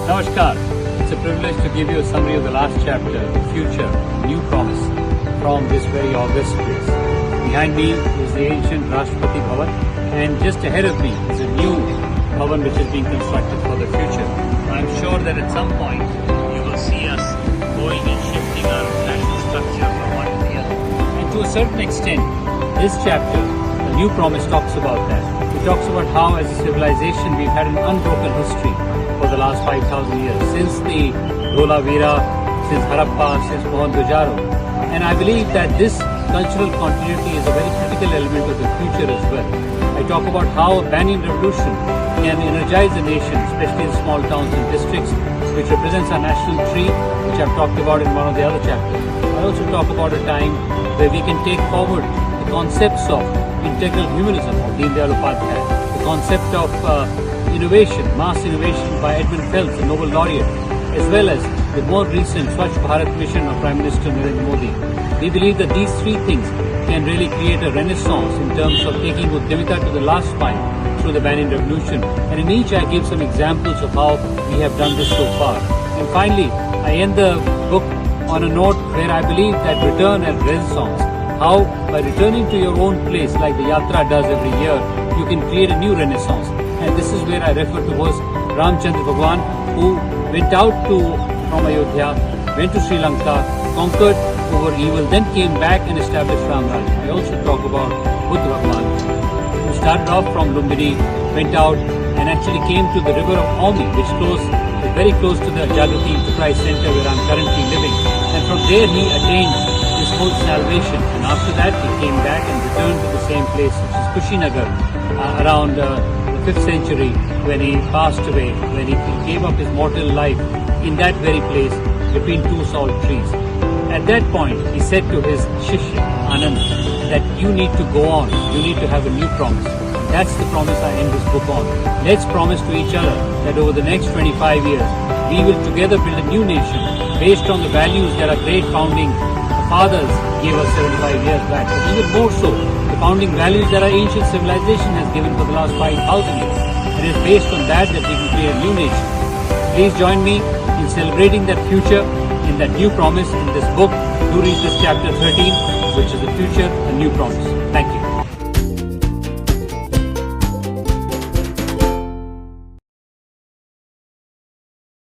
Namaskar. It's a privilege to give you a summary of the last chapter, The Future, New Promise, from this very august place. Behind me is the ancient Rashtrapati Bhavan, and just ahead of me is a new Bhavan which is being constructed for the future. I'm sure that at some point you will see us going and shifting our national structure from one to the other. And to a certain extent, this chapter, The New Promise, talks about that. It talks about how as a civilization we've had an unbroken history for the last 5,000 years, since the Dholavira, since Harappa, since Mohenjo-daro. And I believe that this cultural continuity is a very critical element of the future as well. I talk about how a banyan revolution can energize the nation, especially in small towns and districts, which represents our national tree, which I've talked about in one of the other chapters. I also talk about a time where we can take forward the concepts of integral humanism of Deen Dayal Upadhyay, the concept of innovation, mass innovation by Edmund Phelps, the Nobel laureate, as well as the more recent Swachh Bharat mission of Prime Minister Narendra Modi. We believe that these three things can really create a renaissance in terms of taking Udyamita to the last mile through the banyan revolution. And in each I give some examples of how we have done this so far. And finally, I end the book on a note where I believe that return and renaissance, how by returning to your own place like the Yatra does every year, you can create a new renaissance. And this is where I refer to was Ramchandra Bhagwan, who went out from Ayodhya, went to Sri Lanka, conquered over evil, then came back and established Ram Raj. I also talk about Buddha Bhagwan, who started off from Lumbini, went out and actually came to the river of Aumi, which is very close to the Jagrati Enterprise Center where I'm currently living. And from there he attained his whole salvation. And after that he came back and returned to the same place, which is Kushinagar, around the 5th century, when he passed away, when he gave up his mortal life in that very place between two salt trees. At that point, he said to his Shishya, Anand, that you need to go on, you need to have a new promise. That's the promise I end this book on. Let's promise to each other that over the next 25 years, we will together build a new nation based on the values that our great founding fathers gave us 75 years back. But even more so, the founding values that our ancient civilization has given for the last 5,000 years. And it's based on that we can create a new nation. Please join me in celebrating that future, in that new promise in this book. Do read this chapter 13, which is the future, a new promise. Thank you.